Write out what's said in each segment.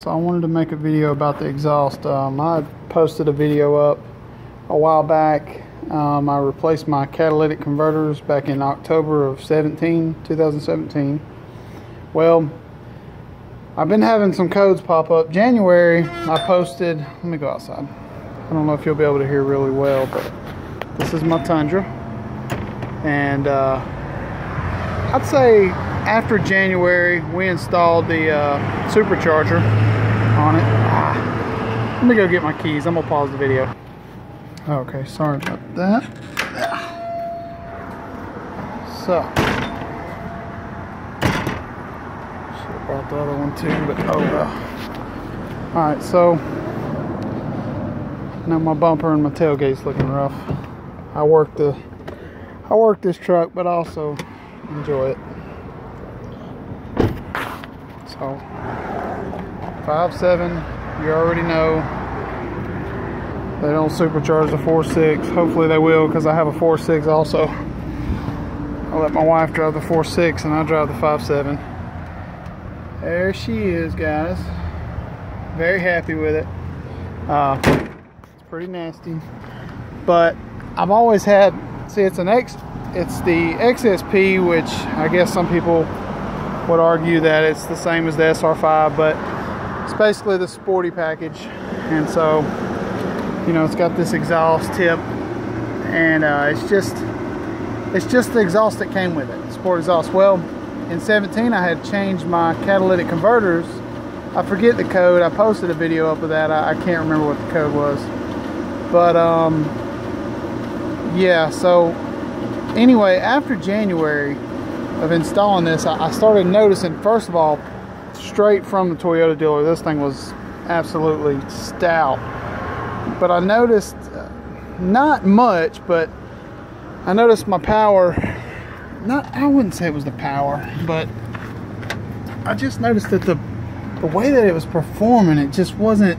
So I wanted to make a video about the exhaust. I posted a video up a while back. I replaced my catalytic converters back in October of 2017. Well, I've been having some codes pop up. January, I posted, let me go outside. I don't know if you'll be able to hear really well, but this is my Tundra. And I'd say after January, we installed the supercharger on it. Let me go get my keys. I'm gonna pause the video. Okay, sorry about that. So, should have brought the other one too, but oh well. All right, so now my bumper and my tailgate's looking rough. I work this truck, but I also enjoy it. So 5.7, you already know they don't supercharge the 4.6. Hopefully they will, because I have a 4.6 also. I let my wife drive the 4.6 and I drive the 5.7. There she is, guys. Very happy with it. It's pretty nasty, but I've always had, see, it's the XSP, which I guess some people would argue that it's the same as the SR5, but it's basically the sporty package. And so, you know, it's got this exhaust tip, and it's just the exhaust that came with it, sport exhaust. Well, in 17 I had changed my catalytic converters. I forget the code. I posted a video up of that. I can't remember what the code was, but yeah. So anyway, after January of installing this, I started noticing, first of all, straight from the Toyota dealer, this thing was absolutely stout. But I noticed, not much, but I noticed my power, I wouldn't say it was the power, but I just noticed that the way that it was performing, it just wasn't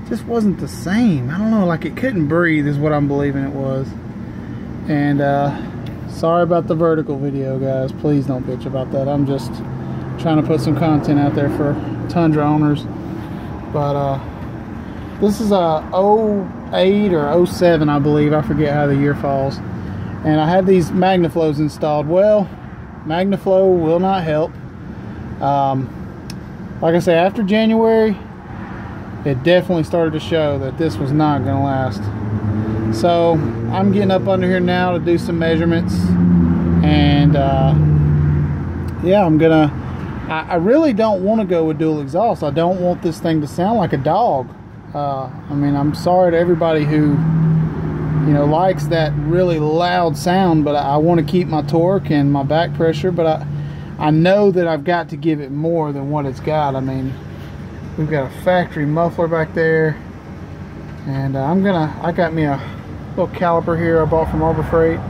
the same. I don't know, like it couldn't breathe is what I'm believing it was. And sorry about the vertical video, guys. Please don't bitch about that. I'm just trying to put some content out there for Tundra owners. But this is a 08 or 07, I believe. I forget how the year falls. And I had these MagnaFlows installed. Well, MagnaFlow will not help. Like I say, after January, it definitely started to show that this was not going to last. So I'm getting up under here now to do some measurements, and yeah, I really don't want to go with dual exhaust. I don't want this thing to sound like a dog. I mean, I'm sorry to everybody who, you know, likes that really loud sound, but I want to keep my torque and my back pressure, but I know that I've got to give it more than what it's got. I mean, we've got a factory muffler back there, and I got me a little caliper here I bought from Harbor Freight,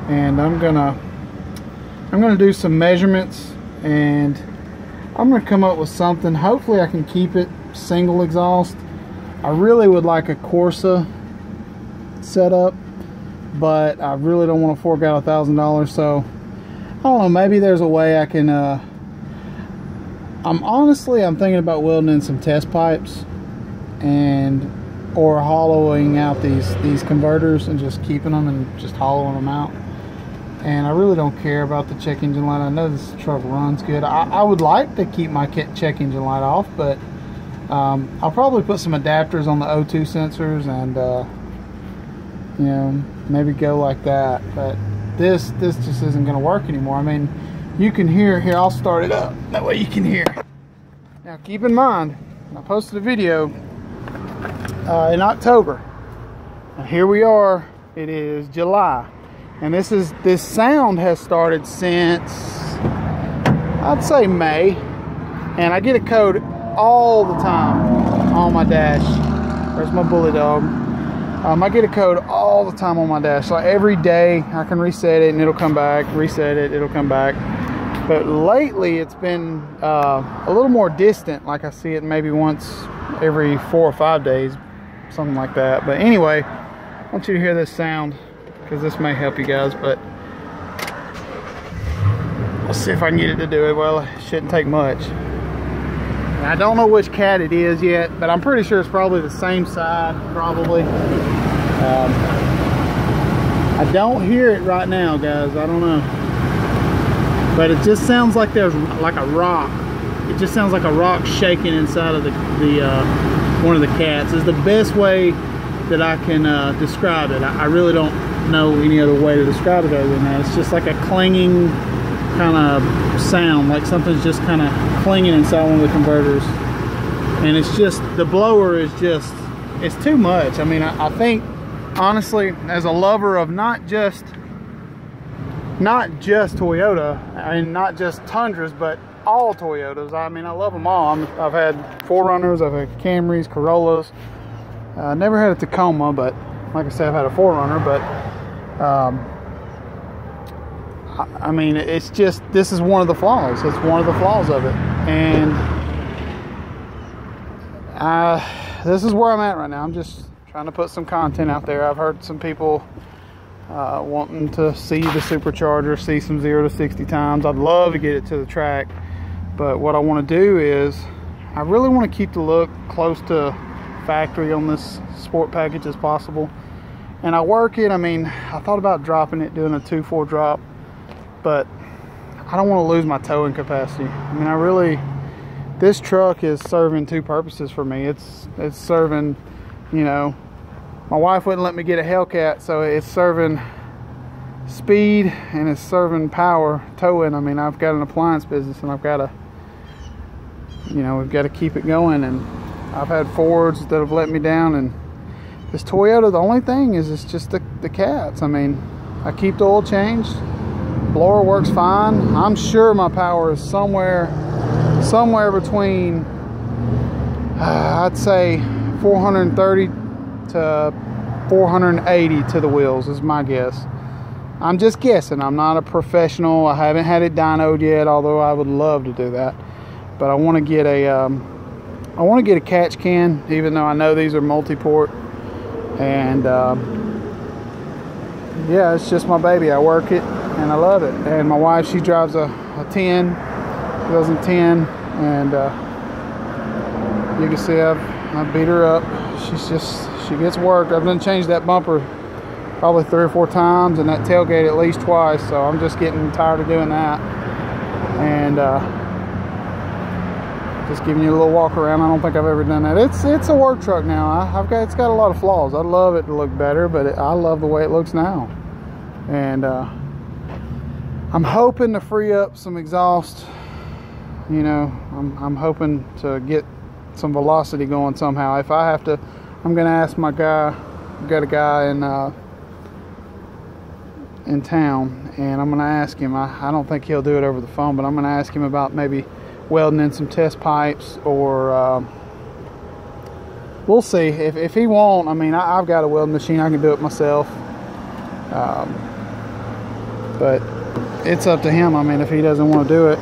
and I'm gonna do some measurements, and I'm gonna come up with something. Hopefully I can keep it single exhaust. I really would like a Corsa setup, but I really don't want to fork out $1,000. So I don't know, maybe there's a way I can I'm thinking about welding in some test pipes or hollowing out these converters and just keeping them and just hollowing them out. And I really don't care about the check engine light. I know this truck runs good. I would like to keep my check engine light off, but I'll probably put some adapters on the O2 sensors and you know, maybe go like that. But this just isn't going to work anymore. I mean, you can hear here. I'll start it up, that way you can hear. Now keep in mind, I posted a video in October. Now here we are, it is July, and this sound has started since, I'd say, May, and I get a code all the time on my dash. There's my bully dog. I get a code all the time on my dash. Like every day I can reset it and it'll come back, reset it, it'll come back. But lately it's been a little more distant. Like I see it maybe once every 4 or 5 days, something like that. But anyway, I want you to hear this sound, because this may help you guys. But let's see if I can get it to do it. Well, it shouldn't take much. I don't know which cat it is yet, but I'm pretty sure it's probably the same side, probably. I don't hear it right now, guys. I don't know. But it just sounds like there's like a rock. It just sounds like a rock shaking inside of the one of the cats. Is the best way that I can describe it. I really don't know any other way to describe it other than that. It's just like a clanging kind of sound, like something's just kind of clanging inside one of the converters. And it's just, the blower is just, it's too much. I mean, I think honestly, as a lover of not just Toyota and not just Tundras, but all Toyotas, I mean, I love them all. I've had 4Runners, I've had Camrys, Corollas. Never had a Tacoma, but like I said, I've had a 4Runner. But I mean, it's just, this is one of the flaws. It's one of the flaws of it. And this is where I'm at right now. I'm just trying to put some content out there. I've heard some people wanting to see the Supercharger, see some 0 to 60 times. I'd love to get it to the track, but what I want to do is I really want to keep the look close to factory on this sport package as possible. And I work it, I mean, I thought about dropping it, doing a 2.4 drop, but I don't want to lose my towing capacity. I mean, I really, this truck is serving two purposes for me. It's serving, you know, my wife wouldn't let me get a Hellcat, so it's serving speed and it's serving power towing. I mean, I've got an appliance business and I've got to, you know, we've got to keep it going. And I've had Fords that have let me down, and this Toyota, the only thing is it's just the cats. I mean, I keep the oil changed, blower works fine. I'm sure my power is somewhere between I'd say 430 to 480 to the wheels is my guess. I'm just guessing. I'm not a professional. I haven't had it dynoed yet, although I would love to do that. But I want to get a catch can, even though I know these are multi-port. And yeah, it's just my baby. I work it and I love it. And my wife, she drives a 10, 2010, and you can see I beat her up. She gets worked. I've done changed that bumper probably 3 or 4 times, and that tailgate at least twice. So I'm just getting tired of doing that. And just giving you a little walk around. I don't think I've ever done that. It's a work truck now. It's got a lot of flaws. I'd love it to look better, but I love the way it looks now. And I'm hoping to free up some exhaust. You know, I'm hoping to get some velocity going somehow. If I have to, I'm gonna ask my guy. I've got a guy in town, and I'm gonna ask him. I don't think he'll do it over the phone, but I'm gonna ask him about maybe welding in some test pipes, or we'll see. If he won't, I mean, I've got a welding machine. I can do it myself. But it's up to him. I mean, if he doesn't want to do it,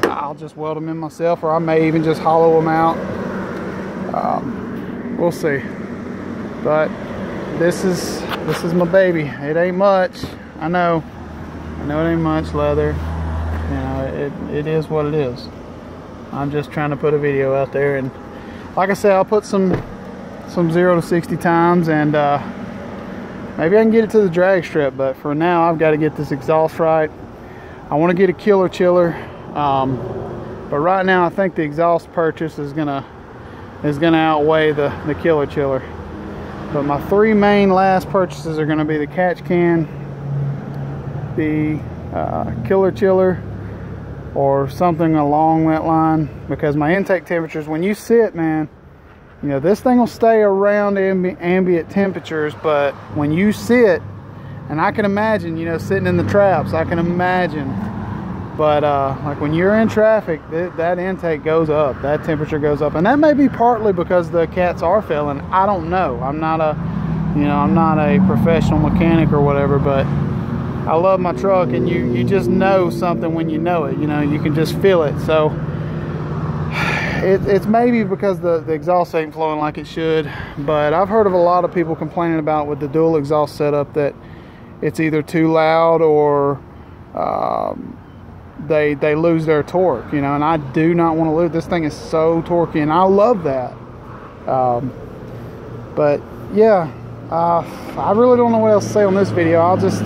I'll just weld them in myself, or I may even just hollow them out. We'll see. But this is my baby. It ain't much. I know it ain't much leather. You know, it is what it is. I'm just trying to put a video out there, and like I said, I'll put some 0 to 60 times, and maybe I can get it to the drag strip. But for now, I've got to get this exhaust right. I want to get a killer chiller, but right now I think the exhaust purchase is gonna outweigh the killer chiller. But my 3 main last purchases are going to be the catch can, the killer chiller, or something along that line, because my intake temperatures, when you sit, man, you know, this thing will stay around ambient temperatures, but when you sit, and I can imagine, you know, sitting in the traps, I can imagine, but like when you're in traffic, that intake goes up, that temperature goes up. And that may be partly because the cats are failing. I don't know. I'm not a professional mechanic or whatever, but I love my truck, and you just know something when you know it. You know, you can just feel it. So it's maybe because the exhaust ain't flowing like it should. But I've heard of a lot of people complaining about with the dual exhaust setup that it's either too loud or they lose their torque, you know, and I do not want to lose. This thing is so torquey, and I love that. But yeah, I really don't know what else to say on this video. I'll just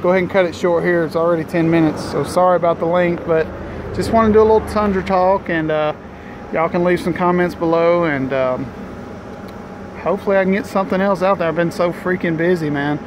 go ahead and cut it short here. It's already 10 minutes, so sorry about the length, but just want to do a little Tundra talk, and y'all can leave some comments below, and hopefully I can get something else out there. I've been so freaking busy, man.